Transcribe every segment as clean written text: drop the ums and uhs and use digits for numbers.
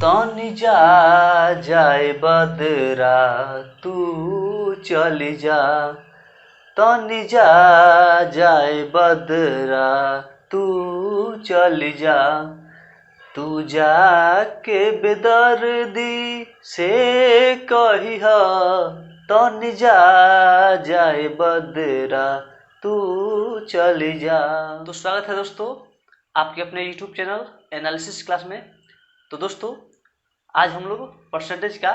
तनी जा जाए बदरा तू चली जा, तनी जा जाए बदरा तू चली जा, तू जाके बेदर्दी से कहिह तनी जा जाए बदरा तू चली जा। तो स्वागत है दोस्तों आपके अपने YouTube चैनल एनालिसिस क्लास में। तो दोस्तों आज हम लोग परसेंटेज का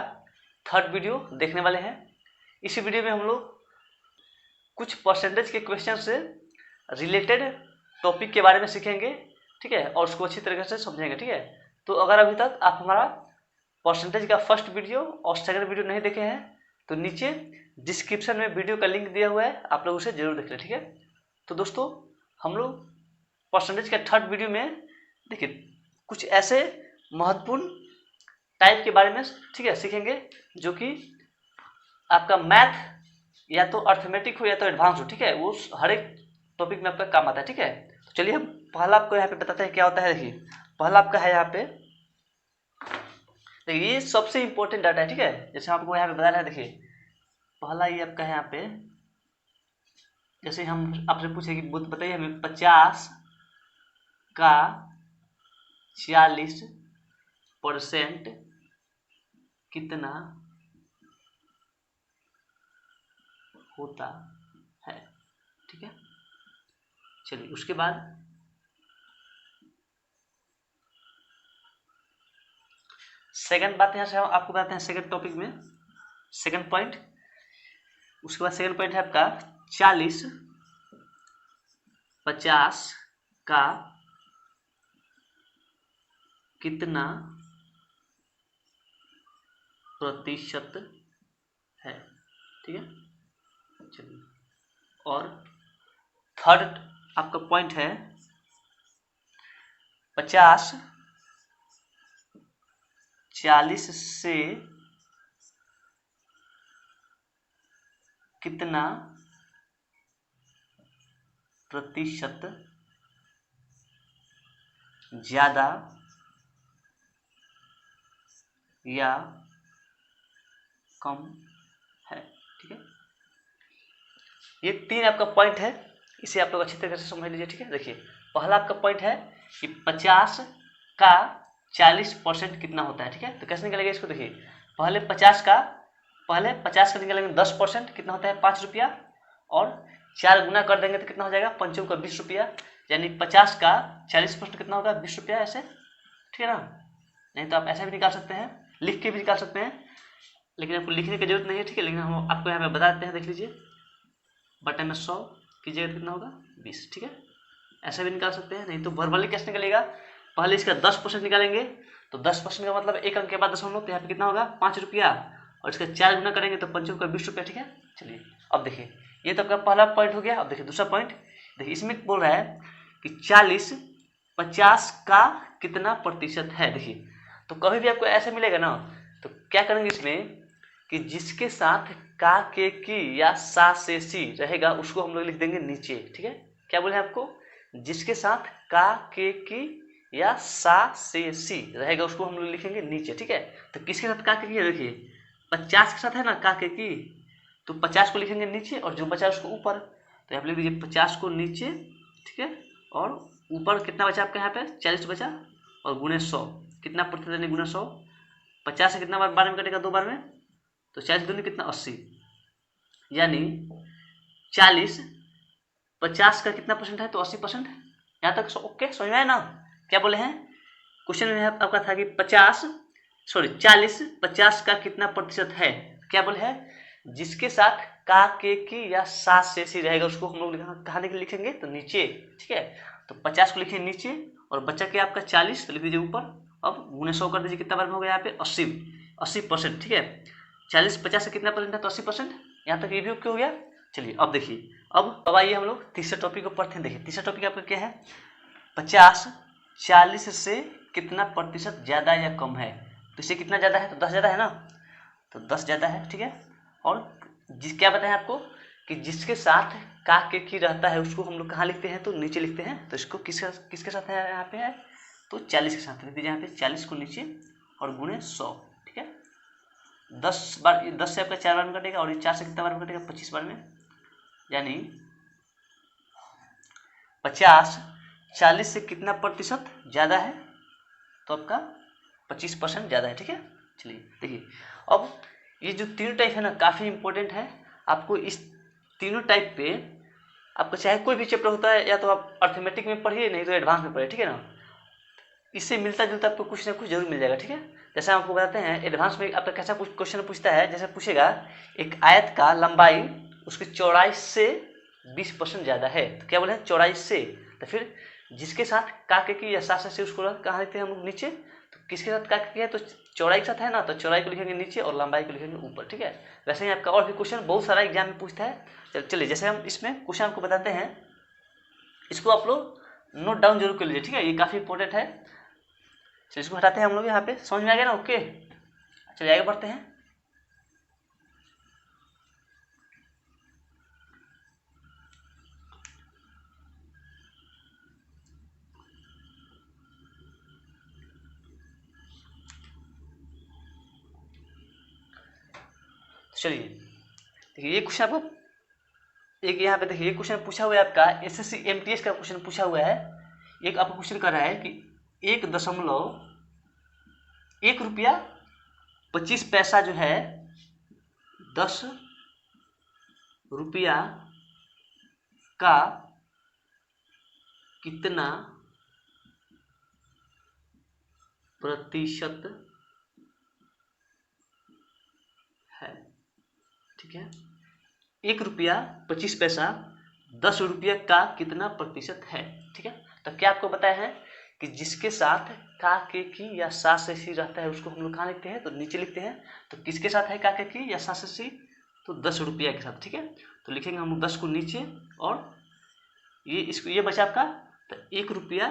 थर्ड वीडियो देखने वाले हैं। इस वीडियो में हम लोग कुछ परसेंटेज के क्वेश्चन से रिलेटेड टॉपिक के बारे में सीखेंगे, ठीक है, और उसको अच्छी तरीके से समझेंगे, ठीक है। तो अगर अभी तक आप हमारा परसेंटेज का फर्स्ट वीडियो और सेकंड वीडियो नहीं देखे हैं तो नीचे डिस्क्रिप्शन में वीडियो का लिंक दिया हुआ है, आप लोग उसे जरूर देख लें, ठीक है। तो दोस्तों हम लोग परसेंटेज का थर्ड वीडियो में देखिए कुछ ऐसे महत्वपूर्ण टाइप के बारे में, ठीक है, सीखेंगे जो कि आपका मैथ या तो अर्थमेटिक हो या तो एडवांस हो, ठीक है, वो हर एक टॉपिक में आपका काम आता है, ठीक है। तो चलिए हम पहला आपको यहाँ पे बताते हैं क्या होता है। देखिए पहला आपका है यहाँ पे, देखिए ये सबसे इंपॉर्टेंट डाटा है, ठीक है। जैसे आपको यहाँ पे बता रहे हैं, देखिए पहला ये आपका है यहाँ पे, जैसे हम आपसे पूछे कि बताइए हमें 50 का 40% कितना होता है, ठीक है। चलिए उसके बाद सेकंड बात यहाँ से हम आपको बताते हैं सेकंड टॉपिक में सेकंड पॉइंट। उसके बाद सेकंड पॉइंट है आपका 40 50 का कितना प्रतिशत है, ठीक है। चलिए और थर्ड आपका पॉइंट है 50 40 से कितना प्रतिशत ज्यादा या कम है, ठीक है। ये तीन आपका पॉइंट है, इसे आप लोग अच्छी तरीके से समझ लीजिए, ठीक है। देखिए पहला आपका पॉइंट है कि 50 का 40% कितना होता है, ठीक है। तो कैसे निकलेगा इसको, देखिए पहले 50 का निकालेंगे 10% कितना होता है 5 रुपया, और 4 गुना कर देंगे तो कितना हो जाएगा 5 का 20 रुपया, यानी 50 का 40% कितना होगा 20 रुपया, ऐसे, ठीक है ना। नहीं तो आप ऐसे भी निकाल सकते हैं, लिख के भी निकाल सकते हैं, लेकिन आपको लिखने की जरूरत नहीं है, ठीक है। लेकिन हम आपको यहाँ पे बता देते हैं, देख लीजिए बटन में 100 कीजिएगा कितना होगा 20, ठीक है। ऐसे भी निकाल सकते हैं, नहीं तो वर्बली कैसे निकलेगा, पहले इसका 10% निकालेंगे तो 10% का मतलब एक अंक के बाद दशमलव, तो यहाँ पे कितना होगा 5 रुपया, और इसका 4 गुना करेंगे तो 5 का 20 रुपया, ठीक है। चलिए अब देखिए ये तो आपका पहला पॉइंट हो गया। अब देखिए दूसरा पॉइंट, देखिए इसमें बोल रहा है कि 40 50 का कितना प्रतिशत है। देखिए तो कभी भी आपको ऐसे मिलेगा ना, तो क्या करेंगे इसमें कि जिसके साथ का के की या सा से सी रहेगा उसको हम लोग लिख देंगे नीचे, ठीक है। क्या बोले आपको, जिसके साथ का के की या सा से सी रहेगा उसको हम लोग लिखेंगे नीचे, ठीक है। तो किसके साथ का के की है, देखिए 50 के साथ है ना का के की, तो 50 को लिखेंगे नीचे और जो बचा उसको ऊपर, तो आप लिख दीजिए 50 को नीचे, ठीक है, और ऊपर कितना बचा आपका यहाँ पे 40 बचा, और गुणे 100 कितना प्रतिशत यानी गुना 100, 50 से कितना बार में कटेगा 2 बार में, तो 40 दूनी कितना 80, यानी 40 50 का कितना परसेंट है तो 80%। यहाँ तक ओके समझ में आया ना। क्या बोले हैं क्वेश्चन में आपका था कि 40 50 का कितना प्रतिशत है, क्या बोले हैं जिसके साथ का के की या सा से सी रहेगा उसको हम लोग कहाँ लिखेंगे तो नीचे, ठीक है। तो 50 को लिखिए नीचे और बच्चा क्या आपका 40 तो लिख दीजिए ऊपर। अब गुणे 100 कर दीजिए, कितना बार में हो गया यहाँ पे 80%, ठीक है। 40 50 से कितना परसेंट है तो 80%। यहाँ तक ये भी ओके हो गया। चलिए अब देखिए अब आइए हम लोग तीसरे टॉपिक को पढ़ते हैं। देखिए तीसरा टॉपिक आपका क्या है, 50 40 से कितना प्रतिशत ज्यादा या कम है। तो इससे कितना ज्यादा है तो 10 ज्यादा है ना, तो 10 ज्यादा है, ठीक है। और क्या बताएं आपको कि जिसके साथ का के की रहता है उसको हम लोग कहाँ लिखते हैं तो नीचे लिखते हैं। तो इसको किसके साथ है यहाँ पे है तो 40 के साथ लिख दीजिए, यहाँ पे 40 को नीचे और गुणे 100, ठीक है। 10 बार, 10 से आपका 4 बार में कटेगा और ये 4 से कितना बार में कटेगा, 25 बार में, यानी 50 40 से कितना प्रतिशत ज़्यादा है, तो आपका 25% ज़्यादा है, ठीक है। चलिए देखिए, अब ये जो तीनों टाइप है ना काफ़ी इंपॉर्टेंट है। आपको इस तीनों टाइप पे आपको चाहे कोई भी चैप्टर होता है, या तो आप अर्थमेटिक में पढ़िए, नहीं तो एडवांस में पढ़िए, ठीक है ना। इससे मिलता जुलता आपको कुछ ना कुछ जरूर मिल जाएगा, ठीक है। जैसे हम आपको बताते हैं एडवांस में आपका कैसा क्वेश्चन पूछता है, जैसे पूछेगा एक आयत का लंबाई उसकी चौड़ाई से 20% ज़्यादा है, तो क्या बोले, चौड़ाई से, तो फिर जिसके साथ काके की या साथ से उसको कहाँ लिखते हैं हम लोग, नीचे। तो किसके साथ काके की है, तो चौड़ाई के साथ है ना, तो चौड़ाई को लिखेंगे नीचे और लंबाई को लिखेंगे ऊपर, ठीक है। वैसे ही आपका और भी क्वेश्चन बहुत सारा एग्जाम में पूछता है। चलिए जैसे हम इसमें क्वेश्चन आपको बताते हैं, इसको आप लोग नोट डाउन जरूर कर लीजिए, ठीक है, ये काफ़ी इंपॉर्टेंट है। चलिए इसको हटाते हैं हम लोग, यहाँ पे समझ में आ गया ना, ओके। चलिए आगे बढ़ते हैं। चलिए देखिए, ये क्वेश्चन आपको एक यहाँ पे देखिए, ये क्वेश्चन पूछा हुआ है आपका एसएससी एमटीएस का क्वेश्चन पूछा हुआ है। एक आपको क्वेश्चन कर रहा है कि 1 रुपया 25 पैसा जो है 10 रुपया का कितना प्रतिशत है, ठीक है। 1 रुपया 25 पैसा 10 रुपया का कितना प्रतिशत है, ठीक है। तो क्या आपको बताया है कि जिसके साथ का के की या सा से सी रहता है उसको हम लोग कहाँ लिखते हैं, तो नीचे लिखते हैं। तो किसके साथ है का के की या सा से सी, तो 10 रुपया के साथ, ठीक है। तो लिखेंगे हम लोग 10 को नीचे, और ये इसको ये बचा आपका, तो 1 रुपया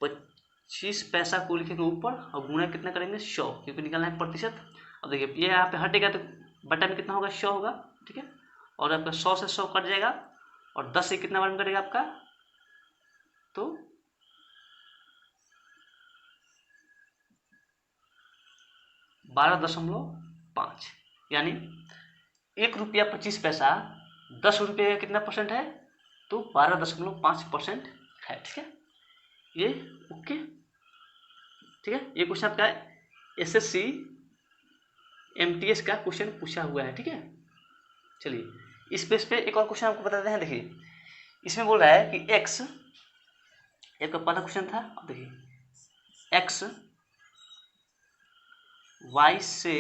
25 पैसा को लिखेंगे ऊपर और गुणा कितना करेंगे 100, क्योंकि निकालना है प्रतिशत। अब देखिए ये यहाँ पे हटेगा तो बटा में कितना होगा, 100 होगा, ठीक है। और आपका 100 से 100 कट जाएगा, और 10 से कितना बार में कटेगा आपका, तो 12.5, यानी 1 रुपया 25 पैसा 10 रुपये का कितना परसेंट है, तो 12.5% है, ठीक है। ये ओके, ठीक है। ये क्वेश्चन आपका एसएससी एमटीएस का क्वेश्चन पूछा हुआ है, ठीक है। चलिए इस पेज पे एक और क्वेश्चन आपको बताते हैं। देखिए इसमें बोल रहा है कि x, एक पहला क्वेश्चन था, अब देखिए x y से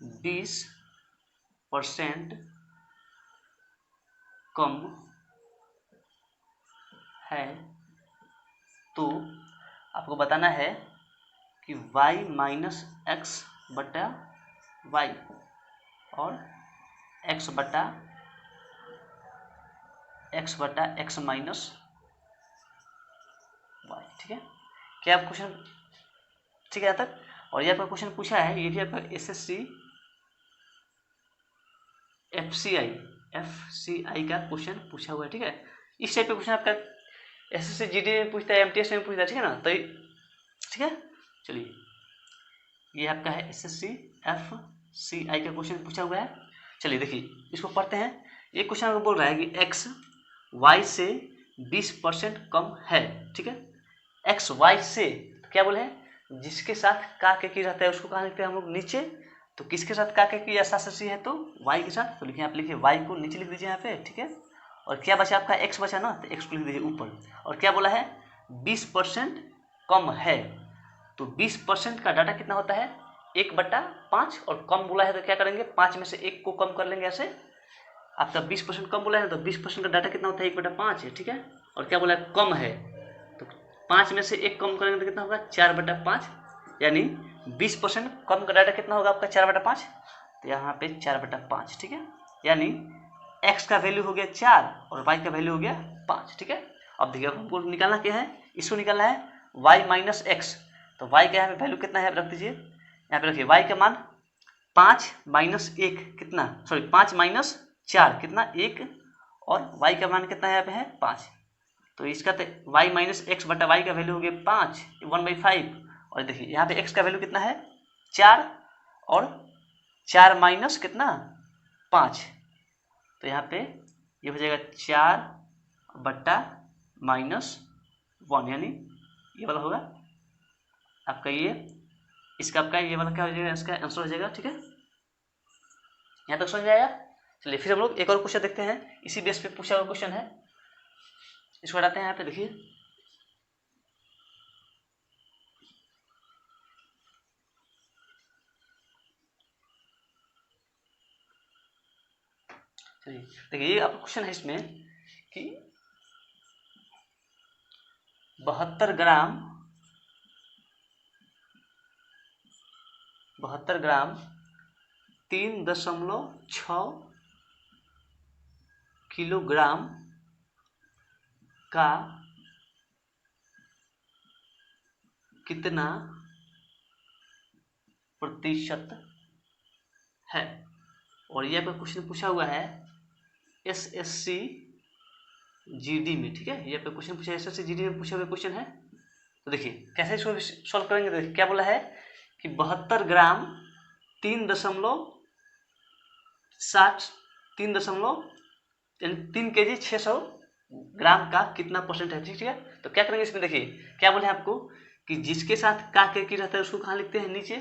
20% कम है, तो आपको बताना है कि y माइनस एक्स बटा वाई और x बटा x माइनस वाई, ठीक है। क्या आप क्वेश्चन ठीक है यहाँ तक। और ये आपका क्वेश्चन पूछा है, ये भी आपका एसएससी एफसीआई का क्वेश्चन पूछा हुआ है, ठीक है। इस टाइप का क्वेश्चन आपका एसएससी जीडी में पूछता है, एमटीएस में पूछता है, ठीक है ना। तो ठीक है, चलिए ये आपका है एसएससी एफसीआई का क्वेश्चन पूछा हुआ है। चलिए देखिए इसको पढ़ते हैं। ये क्वेश्चन आपको बोल रहा है कि एक्स वाई से 20% कम है, ठीक है। एक्स वाई से तो क्या बोले हैं, जिसके साथ का के की रहता है उसको कहाँ लिखते हैं हम लोग, नीचे। तो किसके साथ का के की या सी है, तो वाई के साथ। तो लिखिए, आप लिखिए वाई को नीचे लिख दीजिए यहाँ पे, ठीक है। और क्या बचा आपका, एक्स बचा ना, तो एक्स को लिख दीजिए ऊपर। और क्या बोला है, 20% कम है, तो 20% का डाटा कितना होता है, 1/5। और कम बोला है तो क्या करेंगे, 5 में से 1 को कम कर लेंगे ऐसे। आपका 20% कम बोला है तो 20% का डाटा कितना होता है, 1/5 है, ठीक है। और क्या बोला है, कम है, तो 5 में से 1 कम करेंगे तो कितना होगा, 4/5, यानी 20% कम का डाटा कितना होगा आपका, 4/5। तो यहाँ पे 4/5, ठीक है। यानी x का वैल्यू हो गया 4 और y का वैल्यू हो गया 5, ठीक है। अब देखिए हमको निकालना क्या है, इसको निकालना है y माइनस एक्स। तो y का यहाँ पे वैल्यू कितना है, रख दीजिए यहाँ पे, रखिए y का मान 5 माइनस 1 कितना, सॉरी 5 माइनस 4 कितना 1, और y का मान कितना यहाँ पे है 5। तो इसका तो y माइनस एक्स बटा वाई का वैल्यू हो गया 5, 1/5। और देखिए यहाँ पे x का वैल्यू कितना है 4, और 4 माइनस कितना 5, तो यहाँ पे ये हो जाएगा 4 बट्टा माइनस 1, यानी ये वाला होगा आपका ये, इसका आपका ये वाला क्या हो जाएगा, इसका आंसर हो जाएगा। ठीक है, यहाँ तक समझ में आया। चलिए फिर हम लोग एक और क्वेश्चन देखते हैं, इसी बेस पे पूछा हुआ क्वेश्चन है, इसको हटाते हैं। यहाँ पे देखिए चलिए देखिए ये आपका क्वेश्चन है इसमें कि 72 ग्राम 3.6 किलोग्राम का कितना प्रतिशत है। और यह पर क्वेश्चन पूछा हुआ है SSC GD में। ठीक है, ये पे क्वेश्चन पूछा है SSC GD में पूछा हुआ क्वेश्चन है। तो देखिए कैसे इसको सॉल्व करेंगे। देखिए क्या बोला है कि 72 ग्राम 3 kg 600 ग्राम का कितना परसेंट है। ठीक है, तो क्या करेंगे इसमें, देखिए क्या बोले आपको कि जिसके साथ का के की रहता है उसको कहाँ लिखते हैं नीचे,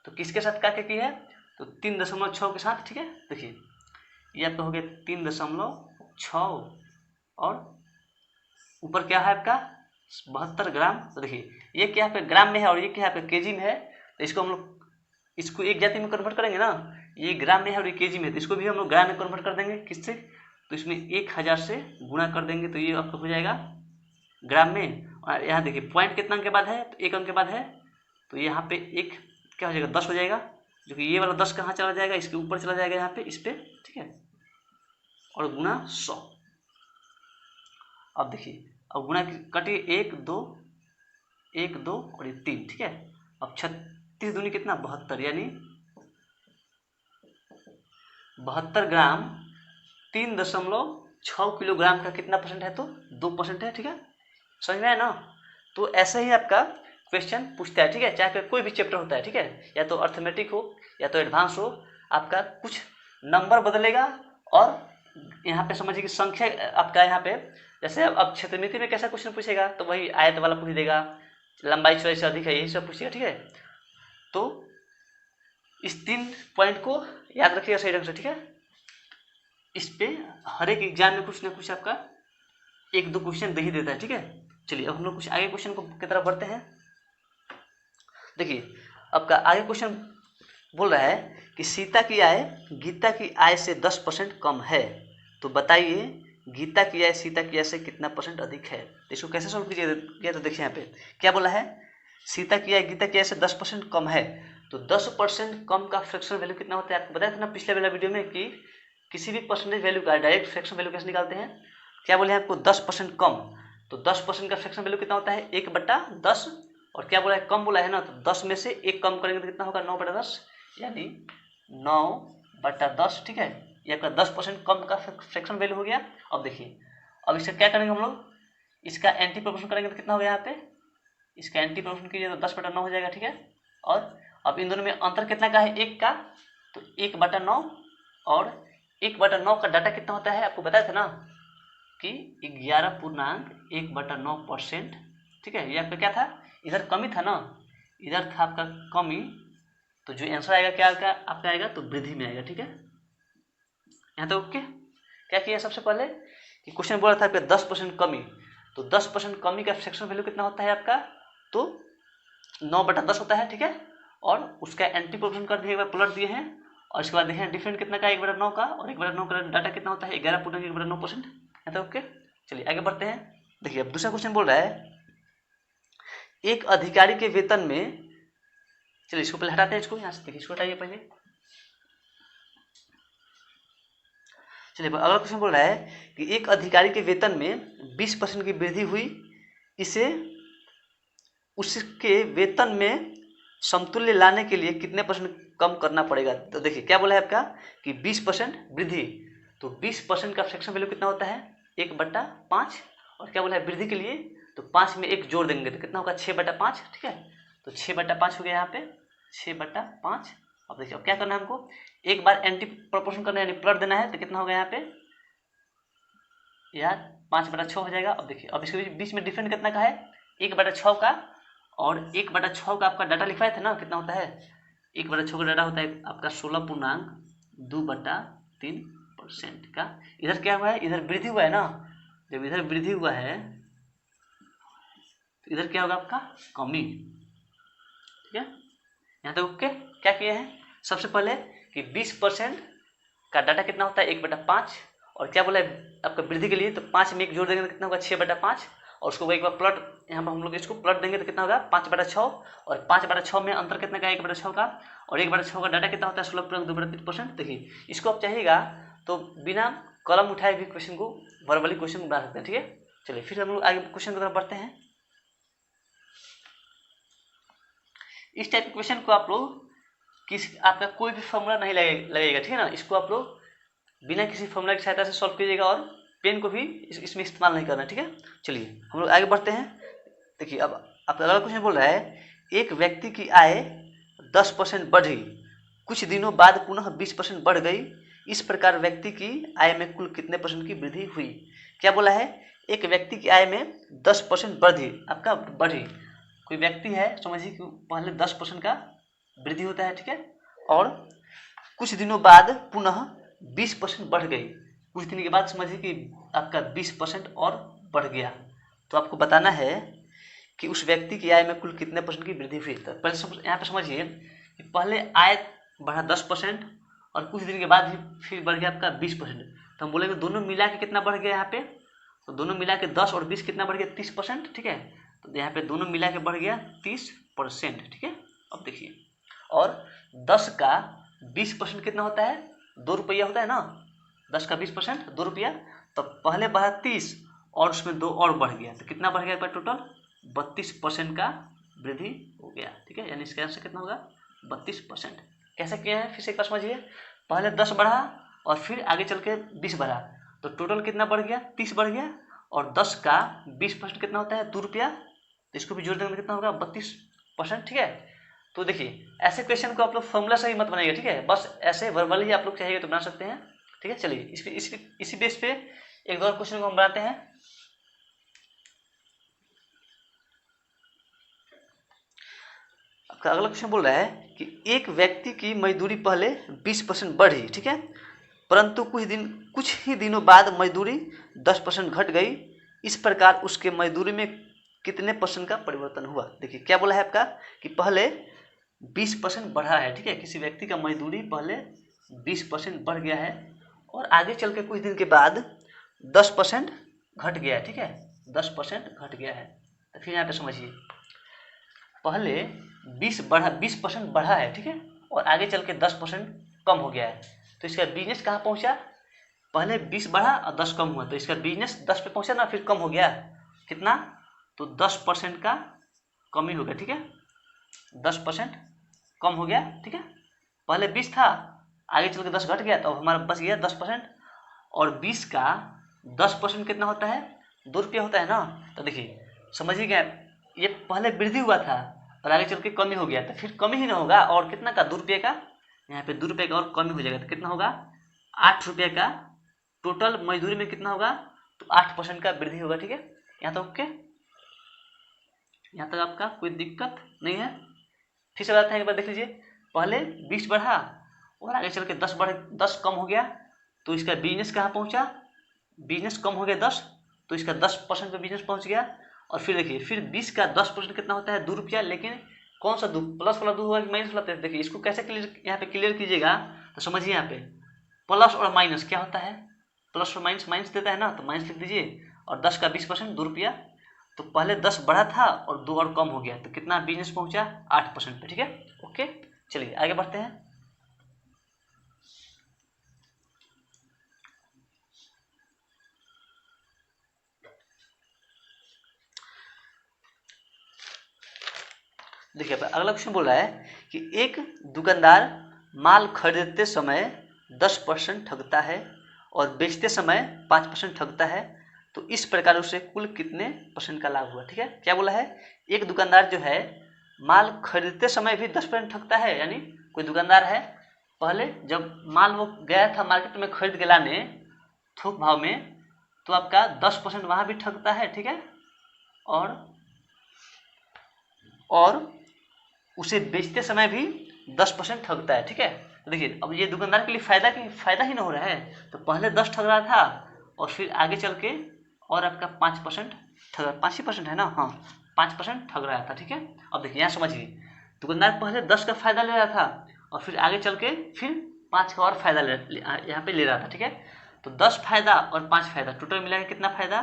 तो किसके साथ का के की है तो 3.6 के साथ। ठीक है, देखिए ये आपका हो गया 3.6 और ऊपर क्या है आपका 72 ग्राम। तो देखिए ये क्या है ग्राम में है और ये क्या है केजी में है, तो इसको हम लोग इसको एक जाति में कन्वर्ट करेंगे ना, ये ग्राम में है और ये केजी में है, तो इसको भी हम लोग ग्राम में कन्वर्ट कर देंगे। किससे, तो इसमें 1000 से गुणा कर देंगे, तो ये आपका हो जाएगा ग्राम में। और यहाँ देखिए पॉइंट कितना अंक के बाद है, तो 1 अंक के बाद है, तो यहाँ पे एक क्या हो जाएगा 10 हो जाएगा, जो कि ये वाला 10 कहाँ चला जाएगा, इसके ऊपर चला जाएगा यहाँ पे इस पे। ठीक है, और गुना 100। अब देखिए अब गुना कटिए 1 2 1 2 और ये 3। ठीक है, अब 36 दूनी कितना 72, यानी 72 ग्राम 3.6 किलोग्राम का कितना परसेंट है, तो 2% है। ठीक है, समझ में आया ना। तो ऐसे ही आपका क्वेश्चन पूछता है। ठीक है, चाहे कोई भी चैप्टर होता है। ठीक है, या तो अर्थमेटिक हो या तो एडवांस हो, आपका कुछ नंबर बदलेगा और यहाँ पे समझिए कि संख्या आपका यहाँ पे जैसे अब क्षेत्रमिति में कैसा क्वेश्चन पूछेगा, तो वही आयत वाला पूछ देगा, लंबाई चौड़ाई से अधिक है, यही सब पूछेगा। ठीक है, तो इस 3 पॉइंट को याद रखिएगा सही ढंग से। ठीक है, इस पे हर एक एग्जाम में कुछ ना कुछ आपका 1-2 क्वेश्चन दे ही देता है। ठीक है, चलिए अब हम लोग कुछ आगे क्वेश्चन को की तरफ बढ़ते हैं। देखिए आपका आगे क्वेश्चन बोल रहा है कि सीता की आय गीता की आय से 10% कम है, तो बताइए गीता की आय सीता की आय से कितना परसेंट अधिक है। तो इसको कैसे सॉल्व कीजिएगा, तो देखिए यहाँ पे क्या बोला है, सीता की आय गीता की आय से 10% कम है, तो 10% कम का फ्रैक्शन वैल्यू कितना होता है। आपको बताया था ना पिछले वाला वीडियो में कि किसी भी परसेंटेज वैल्यू का डायरेक्ट फ्रैक्शन वैल्यू कैसे निकालते हैं। क्या बोले हैं आपको 10% कम, तो 10% का फ्रैक्शन वैल्यू कितना होता है 1/10। और क्या बोला है कम बोला है ना, तो 10 में से 1 कम करेंगे तो कितना होगा 9/10, यानी 9/10। ठीक है, ये आपका 10% कम का फ्रैक्शन वैल्यू हो गया। अब देखिए अब इसका क्या करेंगे हम लोग, इसका एंटी प्रोपोर्शन करेंगे तो कितना हो गया यहाँ पे, इसका एंटी प्रोपोर्शन कीजिए तो 10/9 हो जाएगा। ठीक है, और अब इन दोनों में अंतर कितना का है 1 का, तो 1/9 और 1/9 का डाटा कितना होता है आपको बताया था ना कि 11.1/9%। ठीक है, ये आपका क्या था, इधर कमी था ना, इधर था आपका कमी, तो जो आंसर आएगा क्या आपका आएगा तो वृद्धि में आएगा। ठीक है, यहाँ तो ओके। क्या किया सबसे पहले कि क्वेश्चन बोला था आपका 10% कमी, तो 10% कमी का फ्रैक्शन वैल्यू कितना होता है आपका, तो 9/10 होता है। ठीक है, और उसका एंटी प्रोपोर्शन कर दिए, एक बार पलट दिए हैं, और इसके बाद देखें डिफरेंट कितना का 1/9 का, और 1/9 का डाटा कितना होता है 11.1/9%। है तो ओके। चलिए आगे बढ़ते हैं। देखिए अब दूसरा क्वेश्चन बोल रहा है एक अधिकारी के वेतन में, चलिए इसको पहले हटाते हैं, इसको यहाँ से देखिए, इसको हटाइए पहले। चलिए अगला क्वेश्चन बोल रहा है कि एक अधिकारी के वेतन में 20% की वृद्धि हुई, इसे उसके वेतन में समतुल्य लाने के लिए कितने परसेंट कम करना पड़ेगा। तो देखिए क्या बोला है आपका कि 20% वृद्धि, तो 20% का फ्रैक्शन वैल्यू कितना होता है 1/5, और क्या बोला है वृद्धि के लिए, तो 5 में 1 जोड़ देंगे तो कितना होगा 6/5, ठीक है। तो 6/5 हो गया यहाँ पे 6/5। अब देखिए अब क्या करना है हमको, एक बार एंटी प्रोपोर्शन करना है यानी प्लट देना है, तो कितना होगा यहाँ पे यार 5/6 हो जाएगा। अब देखिए अब इसके बीच में डिफरेंट कितना का है 1/6 का, और 1/6 का आपका डाटा लिखवाए थे ना, कितना होता है 1/6 का डाटा होता है आपका 16.2/3% का। इधर क्या हुआ है, इधर वृद्धि हुआ है ना, जब इधर वृद्धि हुआ है तो इधर क्या होगा आपका कमी, ठीक है। यहाँ तक ओके। क्या किए हैं सबसे पहले कि 20% का डाटा कितना होता है 1/5, और क्या बोला है आपका वृद्धि के लिए, तो 5 में 1 जोड़ देंगे तो कितना होगा 6/5, और उसको एक बार प्लट, यहाँ पर हम लोग इसको प्लट देंगे तो कितना होगा 5/6, और 5/6 में अंतर कितना का 1/6 का, और 1/6 का डाटा कितना होता है 16.2%। देखिए इसको आप चाहिएगा तो बिना कलम उठाए भी क्वेश्चन को वर्बली क्वेश्चन को बना सकते हैं, ठीक है। चलिए फिर हम लोग आगे क्वेश्चन की तरफ बढ़ते हैं। इस टाइप के क्वेश्चन को आप लोग आपका कोई भी फॉर्मूला नहीं लगेगा, ठीक है ना। इसको आप लोग बिना किसी फॉर्मूला की सहायता से सॉल्व कीजिएगा, और पेन को भी इसमें इस्तेमाल नहीं करना, ठीक है। चलिए हम लोग आगे बढ़ते हैं। देखिए अब आपका अगला क्वेश्चन बोल रहा है एक व्यक्ति की आय 10% बढ़ी, कुछ दिनों बाद पुनः 20% बढ़ गई, इस प्रकार व्यक्ति की आय में कुल कितने % की वृद्धि हुई। क्या बोला है, एक व्यक्ति की आय में 10% बढ़ी, आपका बढ़ी, कोई व्यक्ति है समझिए कि पहले 10% का वृद्धि होता है, ठीक है, और कुछ दिनों बाद पुनः 20% बढ़ गई, कुछ दिन के बाद समझिए कि आपका 20% और बढ़ गया। तो आपको बताना है कि उस व्यक्ति की आय में कुल कितने % की वृद्धि हुई। तो पहले यहाँ पे समझिए कि पहले आय बढ़ा 10% और कुछ दिन के बाद फिर बढ़ गया आपका 20%, तो हम बोलेंगे दोनों मिला के कितना बढ़ गया यहाँ पे, तो दोनों मिला के 10 और 20 कितना बढ़ गया 30%, ठीक है। तो यहाँ पे दोनों मिला के बढ़ गया 30%, ठीक है। अब देखिए और 10 का 20% कितना होता है 2 रुपया होता है ना, 10 का 20% 2 रुपया, तो पहले बढ़ा 30 और उसमें 2 और बढ़ गया, तो कितना बढ़ गया टोटल 32% का वृद्धि हो गया, ठीक है। यानी इसका आंसर कितना होगा 32%। कैसे किया है फिर से एक बार समझिए, पहले 10 बढ़ा और फिर आगे चल के 20 बढ़ा, तो टोटल कितना बढ़ गया 30 बढ़ गया, और 10 का 20% कितना होता है 2 रुपया, तो इसको भी जोड़ देंगे कितना होगा 32%, ठीक है। तो देखिए ऐसे क्वेश्चन को आप लोग फॉर्मूला से ही मत बनाइए, ठीक है, बस ऐसे वर्बल ही आप लोग चाहिए तो बना सकते हैं, ठीक है। चलिए इसी बेस पे एक दो क्वेश्चन को हम बनाते हैं। आपका अगला क्वेश्चन बोल रहा है कि एक व्यक्ति की मजदूरी पहले 20% बढ़ी, ठीक है, परंतु कुछ ही दिनों बाद मजदूरी 10% घट गई, इस प्रकार उसके मजदूरी में कितने % का परिवर्तन हुआ। देखिए क्या बोला है आपका कि पहले 20% बढ़ा है, ठीक है, किसी व्यक्ति का मजदूरी पहले 20% बढ़ गया है और आगे चल के कुछ दिन के बाद 10% घट गया है, ठीक है, 10% घट गया है। तो फिर यहाँ पे समझिए पहले 20% बढ़ा है, ठीक है, और आगे चल के 10% कम हो गया है, तो इसका बिजनेस कहाँ पहुँचा, पहले 20 बढ़ा और 10 कम हुआ, तो इसका बिजनेस 10 पे पहुँचा ना, फिर कम हो गया कितना, तो 10% का कमी हो गया, ठीक है, 10% कम हो गया, ठीक है। पहले 20 था आगे चल के 10 घट गया, तो हमारा बच गया 10%, और 20 का 10% कितना होता है 2 रुपया होता है ना। तो देखिए समझिएगा ये पहले वृद्धि हुआ था और आगे चल के कमी हो गया, तो फिर कमी ही ना होगा, और कितना का 2 रुपये का, यहाँ पे 2 रुपये का और कमी हो जाएगा, तो कितना होगा 8 रुपये का, टोटल मजदूरी में कितना होगा तो 8% का वृद्धि होगा, ठीक है। यहाँ तक ओके, यहाँ तक आपका कोई दिक्कत नहीं है। फिर से बताते हैं एक बार देख लीजिए, पहले 20 बढ़ा और आगे चल के 10 कम हो गया, तो इसका बिजनेस कहाँ पहुँचा, बिजनेस कम हो गया 10, तो इसका 10% पे बिजनेस पहुँच गया, और फिर देखिए फिर 20 का 10% कितना होता है 2 रुपया, लेकिन कौन सा 2, प्लस वाला 2 होगा कि माइनस वाला। देखिए इसको कैसे यहाँ पे क्लियर कीजिएगा, तो समझिए यहाँ पे प्लस और माइनस क्या होता है, प्लस और माइनस देता है ना, तो माइनस लिख दीजिए, और 10 का 20% 2 रुपया, तो पहले 10 बढ़ा था और 2 और कम हो गया, तो कितना बिजनेस पहुंचा 8% पे, ठीक है ओके। चलिए आगे बढ़ते हैं। देखिए अगला क्वेश्चन बोल रहा है कि एक दुकानदार माल खरीदते समय 10% ठगता है और बेचते समय 5% ठगता है, तो इस प्रकार उसे कुल कितने % का लाभ हुआ। ठीक है, क्या बोला है, एक दुकानदार जो है माल खरीदते समय भी 10% ठगता है। यानी कोई दुकानदार है, पहले जब माल वो गया था मार्केट में खरीद के लाने थोक भाव में, तो आपका 10% वहाँ भी ठगता है। ठीक है, और उसे बेचते समय भी 10% ठगता है। ठीक है, तो देखिए अब ये दुकानदार के लिए फायदा ही ना हो रहा है। तो पहले 10 ठग रहा था और फिर आगे चल के और आपका 5% ठग, 5% है ना, हाँ 5% ठग रहा था। ठीक है, अब देखिए यहाँ समझिए, दुकानदार पहले 10 का फायदा ले रहा था और फिर आगे चल के फिर 5 का और फायदा यहाँ पे ले रहा था। ठीक है, तो 10 फायदा और 5 फायदा, टोटल मिला के कितना फायदा,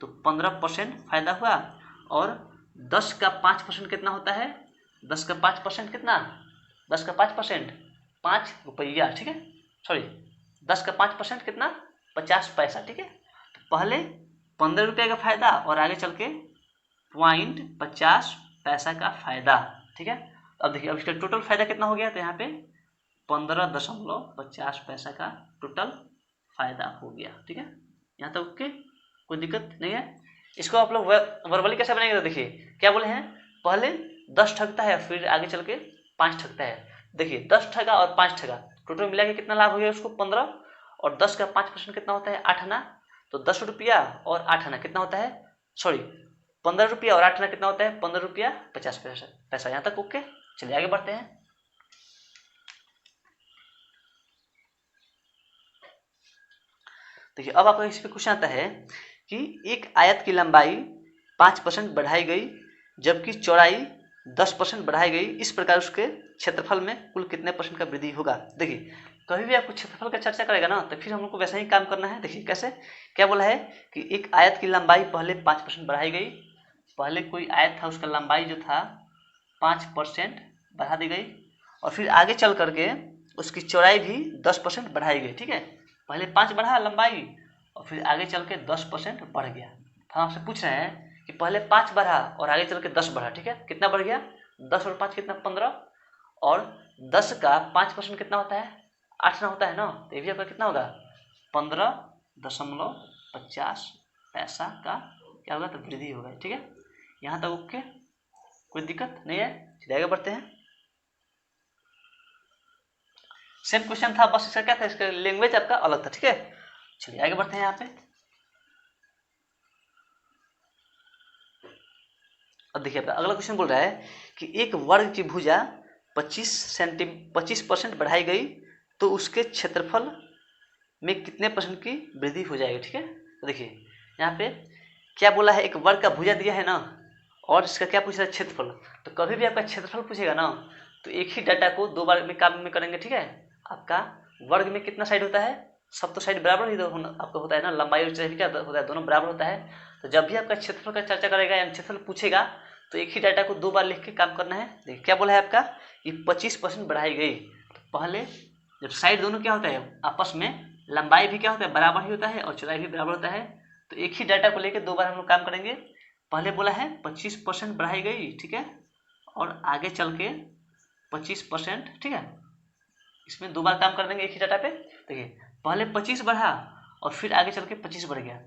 तो 15% फायदा हुआ। और 10 का 5% कितना होता है, 10 का 5% कितना, 10 का 5% 5 रुपया। ठीक है, सॉरी 10 का 5% कितना, 50 पैसा। ठीक है, तो पहले 15 रुपये का फायदा और आगे चल के 0.50 पैसा का फायदा। ठीक है, अब देखिए अब इसका टोटल फायदा कितना हो गया, तो यहाँ पे 15.50 पैसा का टोटल फायदा हो गया। ठीक है, यहाँ तक ओके, कोई दिक्कत नहीं है। इसको आप लोग वर्बली कैसे बनाएंगे, तो देखिए क्या बोले हैं, पहले 10 ठगता है फिर आगे चल के 5 ठगता है। देखिए 10 ठगा और 5 ठगा, टोटल मिला के कितना लाभ हो गया उसको 15, और 10 का 5% कितना होता है 8 आना, तो 10 रुपया और 8 आना कितना होता है, सॉरी 15 रुपया और 8 आना कितना होता है 15 रुपया 50 पैसा। यहाँ तक ओके, चलिए आगे बढ़ते हैं। देखिए अब आपका इस पे क्वेश्चन आता है कि एक आयत की लंबाई 5% बढ़ाई गई जबकि चौड़ाई 10% बढ़ाई गई, इस प्रकार उसके क्षेत्रफल में कुल कितने % का वृद्धि होगा। देखिए कभी भी आपको क्षेत्रफल का चर्चा करेगा ना, तो फिर हम लोग को वैसा ही काम करना है। देखिए कैसे, क्या बोला है कि एक आयत की लंबाई पहले 5% बढ़ाई गई, पहले कोई आयत था उसका लंबाई जो था 5% बढ़ा दी गई, और फिर आगे चल करके उसकी चौड़ाई भी 10% बढ़ाई गई। ठीक है, पहले 5 बढ़ा लंबाई और फिर आगे चल के 10% बढ़ गया। तो हम आपसे पूछ रहे हैं कि पहले 5 बढ़ा और आगे चल के 10 बढ़ा। ठीक है, कितना बढ़ गया, 10 और 5 कितना 15, और 10 का 5% कितना होता है 8 ना होता है ना, तो ये भी आपका कितना होगा 15.50 पैसा का क्या होगा, तो वृद्धि होगा। ठीक है, यहाँ तक ओके, कोई दिक्कत नहीं है। चलिए आगे बढ़ते हैं। सेम क्वेश्चन था, बस इसका क्या था, इसका लैंग्वेज आपका अलग था। ठीक है, चलिए आगे बढ़ते हैं यहाँ पे। अब देखिए आपका अगला क्वेश्चन बोल रहा है कि एक वर्ग की भुजा 25% बढ़ाई गई तो उसके क्षेत्रफल में कितने % की वृद्धि हो जाएगी। ठीक है, तो देखिए यहाँ पे क्या बोला है, एक वर्ग का भुजा दिया है ना, और इसका क्या पूछ रहा है क्षेत्रफल। तो कभी भी आपका क्षेत्रफल पूछेगा ना, तो एक ही डाटा को 2 बार में काम में करेंगे। ठीक है, आपका वर्ग में कितना साइड होता है, सब तो साइड बराबर ही आपका होता है ना, लंबाई और चौड़ाई क्या होता है, दोनों बराबर होता है। तो जब भी आपका क्षेत्रफल का चर्चा करेगा या क्षेत्रफल पूछेगा, तो एक ही डाटा को 2 बार लिख के काम करना है। देखिए क्या बोला है आपका, ये 25% बढ़ाई गई, तो पहले जब साइड दोनों क्या होता है आपस में, लंबाई भी क्या होता है बराबर ही होता है और चौड़ाई भी बराबर होता है, तो एक ही डाटा को लेकर 2 बार हम लोग काम करेंगे। पहले बोला है 25% बढ़ाई गई, ठीक है, और आगे चल के 25%। ठीक है, इसमें 2 बार काम कर देंगे एक ही डाटा पे। देखिए पहले 25 बढ़ा और फिर आगे चल के 25 बढ़ गया,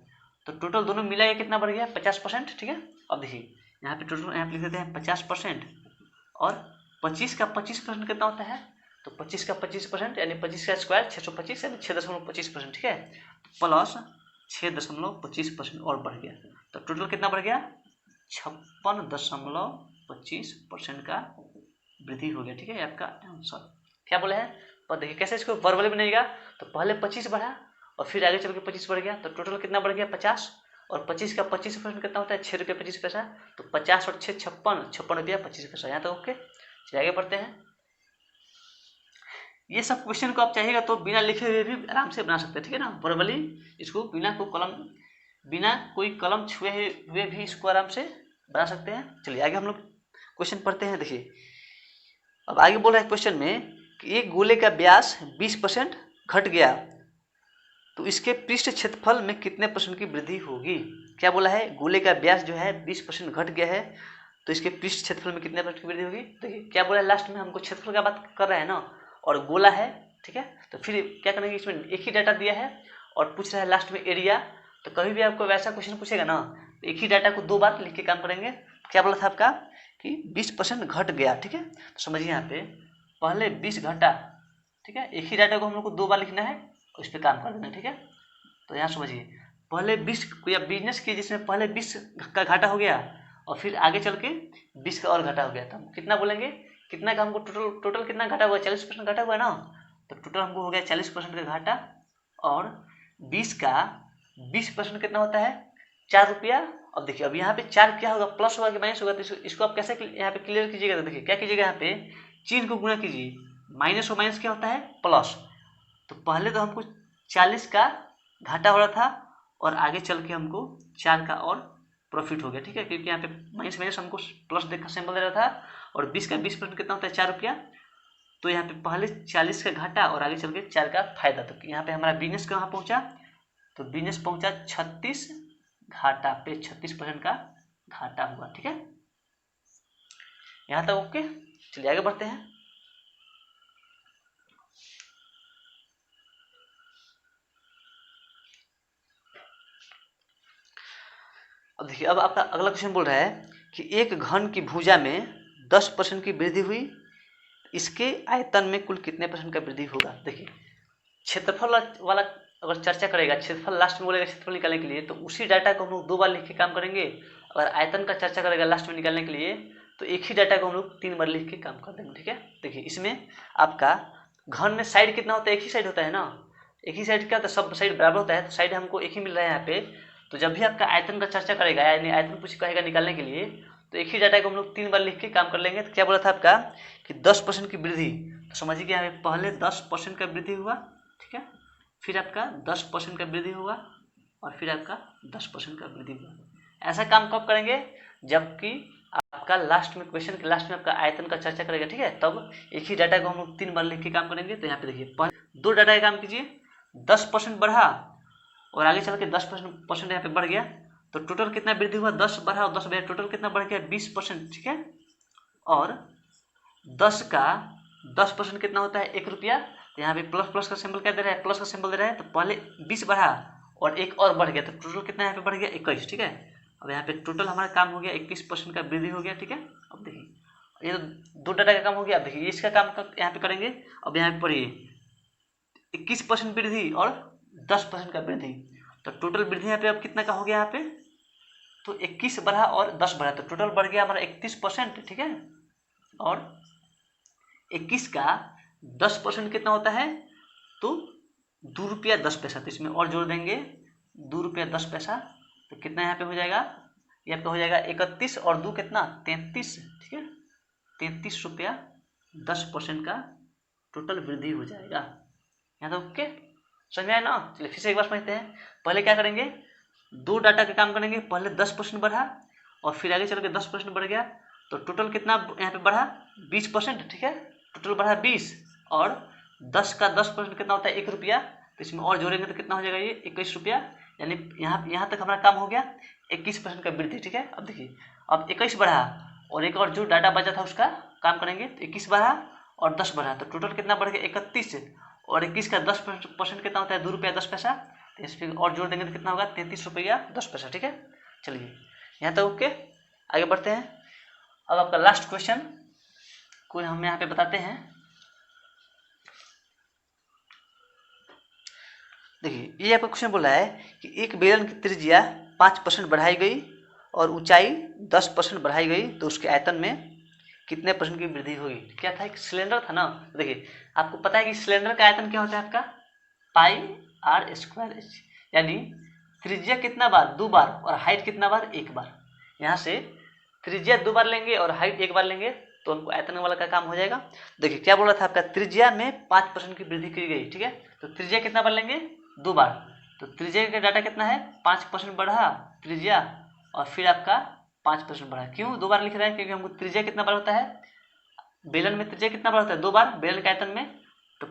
तो टोटल दोनों मिला के कितना बढ़ गया 50%। ठीक है, अब देखिए यहाँ पे टोटल यहाँ पे लिख देते हैं 50%, और 25 का 25% कितना होता है, तो 25 का 25% यानी 25 का स्क्वायर 625 यानी 6.25%। ठीक है, तो प्लस 6.25% और बढ़ गया, तो टोटल कितना बढ़ गया 56.25% का वृद्धि हो गया। ठीक है, आपका आंसर क्या बोले हैं, पर देखिए कैसे इसको वर्बली बनेगा, तो पहले 25 बढ़ा और फिर आगे चल के 25 बढ़ गया, तो टोटल कितना बढ़ गया 50, और 25 का 25% कितना होता है 6 रुपये 25 पैसा, तो 50 और 6 56 रुपया 25 पैसा। यहाँ तक ओके, चलिए आगे बढ़ते हैं। ये सब क्वेश्चन को आप चाहिएगा तो बिना लिखे हुए भी आराम से बना सकते हैं। ठीक है ना, वर्बली इसको बिना कोई कलम छुए हुए भी इसको आराम से बना सकते हैं। चलिए आगे हम लोग क्वेश्चन पढ़ते हैं। देखिए अब आगे बोल रहा है क्वेश्चन में कि एक गोले का व्यास 20% घट गया तो इसके पृष्ठ क्षेत्रफल में कितने % की वृद्धि होगी। क्या बोला है, गोले का व्यास जो है 20% घट गया है तो इसके पृष्ठ क्षेत्रफल में कितने % की वृद्धि होगी। देखिए क्या बोला है, लास्ट में हमको क्षेत्रफल का बात कर रहा है ना, और गोला है। ठीक है, तो फिर क्या करेंगे, इसमें एक ही डाटा दिया है और पूछ रहा है लास्ट में एरिया, तो कभी भी आपको वैसा क्वेश्चन पूछेगा ना, तो एक ही डाटा को 2 बार लिख के काम करेंगे। क्या बोला था आपका कि 20% घट गया, ठीक है। तो समझिए यहाँ पे पहले 20 घटा, ठीक है। एक ही डाटा को हम लोग को 2 बार लिखना है, उस पर काम कर देना, ठीक है। तो यहाँ समझिए पहले 20 या बिजनेस की जिसमें पहले 20 का घाटा हो गया और फिर आगे चल के 20 का और घाटा हो गया, तो हम कितना बोलेंगे, कितना का हमको टोटल कितना घाटा हुआ, 40% घाटा हुआ है ना। तो टोटल हमको हो गया 40% का घाटा, और 20 का 20% कितना होता है, 4 रुपया। अब देखिए अब यहाँ पे 4 क्या होगा, प्लस होगा कि माइनस होगा, तो इसको आप कैसे यहाँ पे क्लियर कीजिएगा। तो देखिए क्या कीजिएगा, यहाँ पे चिन्ह को गुणा कीजिए, माइनस और माइनस क्या होता है, प्लस। तो पहले तो हमको 40 का घाटा हो रहा था और आगे चल के हमको 4 का और प्रॉफिट हो गया, ठीक है, क्योंकि यहाँ पे माइनस माइनस हमको प्लस देखा सिंबल दे रहा था, और 20 का 20% कितना होता है, 4 रुपया। तो यहाँ पे पहले 40 का घाटा और आगे चल के 4 का फायदा। तो यहाँ पे हमारा बिजनेस कहाँ पहुँचा, तो बिजनेस पहुँचा 36 घाटा पे, 36% का घाटा हुआ, ठीक है। यहाँ तक ओके। चलिए आगे बढ़ते हैं। अब देखिए अब आपका अगला क्वेश्चन बोल रहा है कि एक घन की भुजा में 10% की वृद्धि हुई, इसके आयतन में कुल कितने % का वृद्धि होगा। देखिए क्षेत्रफल वाला अगर चर्चा करेगा, क्षेत्रफल लास्ट में बोलेगा क्षेत्रफल निकालने के लिए, तो उसी डाटा को हम लोग 2 बार लिख के काम करेंगे। अगर आयतन का चर्चा करेगा लास्ट में निकालने के लिए, तो एक ही डाटा को हम लोग 3 बार लिख के काम कर देंगे, ठीक है। देखिए इसमें आपका घन में साइड कितना होता है, एक ही साइड होता है ना, एक ही साइड क्या होता है, सब साइड बराबर होता है, तो साइड हमको एक ही मिल रहा है यहाँ पे। तो जब भी आपका आयतन का चर्चा करेगा यानी आयतन कुछ कहेगा निकालने के लिए, तो एक ही डाटा को हम लोग 3 बार लिख के काम कर लेंगे। तो क्या बोला था आपका कि 10% की वृद्धि, तो समझिए कि यहाँ पे पहले 10% का वृद्धि हुआ, ठीक है, फिर आपका 10% का वृद्धि हुआ, और फिर आपका 10% का वृद्धि हुआ। ऐसा काम कब करेंगे, जबकि आपका लास्ट में क्वेश्चन के लास्ट में आपका आयतन का चर्चा करेगा, ठीक है, तब एक ही डाटा को हम लोग 3 बार लिख के काम करेंगे। तो यहाँ पे देखिए 2 डाटा का काम कीजिए, 10% बढ़ा और आगे चल के 10% यहाँ पे बढ़ गया, तो टोटल कितना वृद्धि हुआ, 10 बढ़ा और 10 बढ़ा, टोटल कितना बढ़ गया, 20%, ठीक है। और 10 का 10% कितना होता है, 1 रुपया। तो यहाँ पे प्लस प्लस का सिंबल क्या दे रहा है, प्लस का सिंबल दे रहा है। तो पहले 20 बढ़ा और एक और बढ़ गया, तो टोटल कितना यहाँ पे बढ़ गया, 21, ठीक है। अब यहाँ पे टोटल हमारा काम हो गया 21% का वृद्धि हो गया, ठीक है। अब देखिए ये तो 2 डाटा का काम हो गया। अब देखिए इसका काम यहाँ पे करेंगे। अब यहाँ पे पढ़िए 21% वृद्धि और 10% का वृद्धि, तो टोटल वृद्धि यहाँ पे अब कितना का हो गया यहाँ पे, तो 21 बढ़ा और 10 बढ़ा, तो टोटल बढ़ गया हमारा 31%, ठीक है। और 21 का 10% कितना होता है, तो 2 रुपया 10 पैसा, तो इसमें और जोड़ देंगे 2 रुपया 10 पैसा, तो कितना यहाँ पे हो जाएगा, ये आपका हो जाएगा 31 और 2 कितना 33, ठीक है, 33 रुपया 10% का टोटल वृद्धि हो जाएगा। यहाँ तो ओके, समझ में आया ना। चलिए फिर से एक बार समझते हैं। पहले क्या करेंगे, 2 डाटा का काम करेंगे। पहले 10% बढ़ा और फिर आगे चल के 10% बढ़ गया, तो टोटल कितना यहाँ पे बढ़ा, 20%, ठीक है। टोटल बढ़ा 20 और 10 का 10% कितना होता है, 1 रुपया, तो इसमें और जोड़ेंगे तो कितना हो जाएगा, ये 21 रुपया। यानी यहाँ तक हमारा काम हो गया 21% का वृद्धि, ठीक है। अब देखिए अब 21 बढ़ा और एक और जो डाटा बचा था उसका काम करेंगे, तो 21 बढ़ा और 10 बढ़ा, तो टोटल कितना बढ़ गया 31, और 21 का 10% कितना होता है, 2 रुपया 10 पैसा, तो इसमें और जोड़ देंगे तो कितना होगा, 33 रुपया 10 पैसा, ठीक है। चलिए यहाँ तक ओके, आगे बढ़ते हैं। अब आपका लास्ट क्वेश्चन को हम यहाँ पे बताते हैं। देखिए ये आपका क्वेश्चन बोला है कि एक बेलन की त्रिज्या 5% बढ़ाई गई और ऊंचाई 10% बढ़ाई गई, तो उसके आयतन में कितने % की वृद्धि हुई। क्या था, एक सिलेंडर था ना। देखिए आपको पता है कि सिलेंडर का आयतन क्या होता है आपका, पाई आर स्क्वायर एच, यानी त्रिज्या कितना बार, 2 बार, और हाइट कितना बार, 1 बार। यहाँ से त्रिज्या 2 बार लेंगे और हाइट 1 बार लेंगे, तो हमको आयतन वाला का काम हो जाएगा। देखिए क्या बोला था आपका, त्रिज्या में 5% की वृद्धि की गई, ठीक है। तो त्रिज्या कितना बार लेंगे, 2 बार, तो त्रिज्या का डाटा कितना है, 5% बढ़ा त्रिज्या और फिर आपका 5% बढ़ा। क्यों 2 बार लिख रहा है, क्योंकि हमको त्रिज्या कितना बार होता है, बेलन में त्रिज्या कितना बार होता है, 2 बार बेलन के आयतन में। तो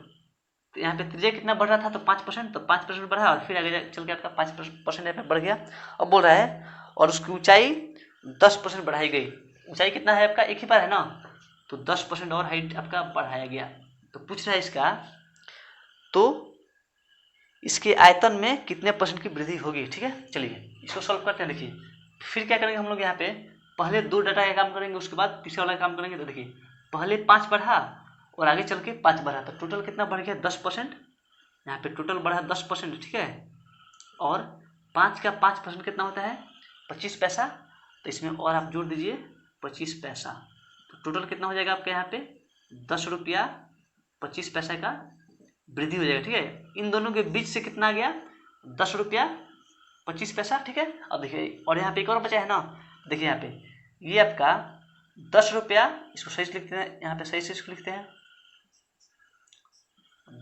यहाँ पे त्रिज्या कितना बढ़ रहा था, तो 5%, तो 5% बढ़ा और फिर आगे चल के आपका 5% यहाँ पे बढ़ गया। अब बोल रहा है और उसकी ऊंचाई 10% बढ़ाई गई। ऊंचाई कितना है आपका, 1 ही बार है ना, तो 10% और हाइट आपका बढ़ाया गया। तो पूछ रहा है इसका, तो इसके आयतन में कितने % की वृद्धि होगी। ठीक है, चलिए इसको सॉल्व करते हैं। देखिए फिर क्या करेंगे हम लोग, यहाँ पे पहले 2 डाटा का काम करेंगे, उसके बाद तीसरा वाला काम करेंगे। तो देखिए पहले 5 बढ़ा और आगे चल के 5 बढ़ा, तो टोटल कितना बढ़ गया 10%। यहाँ पे टोटल बढ़ा 10%। ठीक है, और 5 का 5% कितना होता है 25 पैसा, तो इसमें और आप जोड़ दीजिए 25 पैसा, तो टोटल कितना हो जाएगा आपके यहाँ पे 10 रुपया 25 पैसा का वृद्धि हो जाएगा। ठीक है, इन दोनों के बीच से कितना आ गया 10 रुपया 25 पैसा। ठीक है, अब देखिए और यहाँ पे एक और बचा है ना, देखिए यहाँ पे ये आपका 10 रुपया, इसको सही से लिखते हैं, यहाँ पे सही से इसको लिखते हैं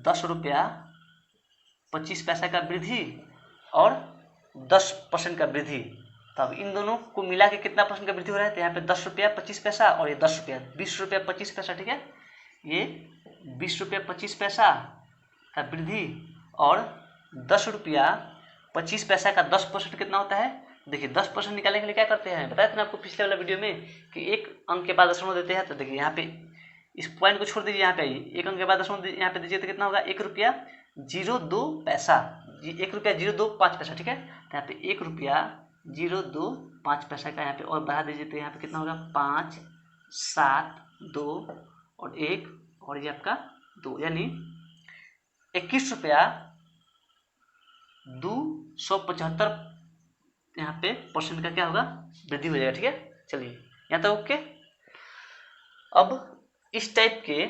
10 रुपया 25 पैसा का वृद्धि और 10% का वृद्धि। तब इन दोनों को मिला के कितना % का वृद्धि हो रहा है, तो यहाँ पे 10 रुपया 25 पैसा और ये 10 रुपया 20 रुपया 25 पैसा। ठीक है, ये 20 रुपया 25 पैसा का वृद्धि और 10 रुपया 25 पैसा का 10% कितना होता है। देखिए 10% निकालने के लिए क्या करते हैं, बताया था ना आपको पिछले वाला वीडियो में कि एक अंक के बाद दशमलव देते हैं। तो देखिए यहाँ पे इस पॉइंट को छोड़ दीजिए, यहाँ पे एक अंक के बाद दशमलव यहाँ पे दीजिए, तो कितना होगा 1 रुपया 02 पैसा, 1 रुपया 025 पैसा। ठीक है, तो यहाँ पे 1 रुपया 025 पैसा का यहाँ पे और बढ़ा दीजिए, तो यहाँ पे कितना होगा 5 7 2 और 1 और ये आपका 2, यानी 21 रुपया 275 यहाँ पे % का क्या होगा वृद्धि हो जाएगा। ठीक है, चलिए यहाँ तक ओके। अब इस टाइप के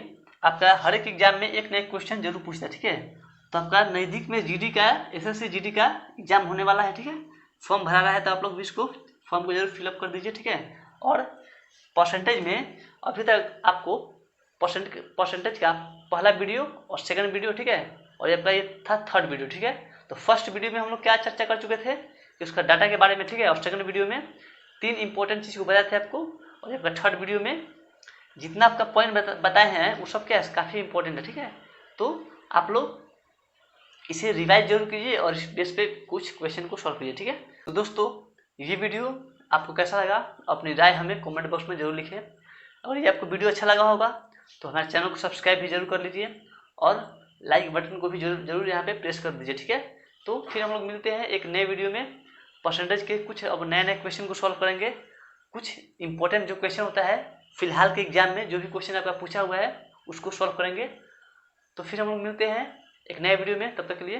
आपका हर एक एग्जाम में एक ना एक क्वेश्चन जरूर पूछता है। ठीक है, तो आपका नज़दीक में जीडी का एसएससी जीडी का एग्जाम होने वाला है। ठीक है, फॉर्म भरा रहा है, तो आप लोग भी इसको फॉर्म को जरूर फिलअप कर दीजिए। ठीक है, और परसेंटेज में अभी तक आपको परसेंटेज का पहला वीडियो और सेकंड वीडियो, ठीक है, और ये आपका ये था थर्ड वीडियो। ठीक है, तो फर्स्ट वीडियो में हम लोग क्या चर्चा कर चुके थे कि उसका डाटा के बारे में। ठीक है, और सेकंड वीडियो में 3 इंपॉर्टेंट चीज़ को बताए थे आपको, और आपका थर्ड वीडियो में जितना आपका पॉइंट बताए हैं वो सब क्या है काफ़ी इंपॉर्टेंट है। ठीक है, तो आप लोग इसे रिवाइज जरूर कीजिए और इस बेस पे कुछ क्वेश्चन को सॉल्व कीजिए। ठीक है, तो दोस्तों ये वीडियो आपको कैसा लगा अपनी राय हमें कमेंट बॉक्स में जरूर लिखें, और ये आपको वीडियो अच्छा लगा होगा तो हमारे चैनल को सब्सक्राइब भी जरूर कर लीजिए और लाइक बटन को भी जरूर यहाँ पे प्रेस कर दीजिए। ठीक है, तो फिर हम लोग मिलते हैं एक नए वीडियो में। परसेंटेज के कुछ अब नए क्वेश्चन को सॉल्व करेंगे, कुछ इंपॉर्टेंट जो क्वेश्चन होता है फिलहाल के एग्जाम में जो भी क्वेश्चन आपका पूछा हुआ है उसको सॉल्व करेंगे। तो फिर हम लोग मिलते हैं एक नए वीडियो में, तब तक के लिए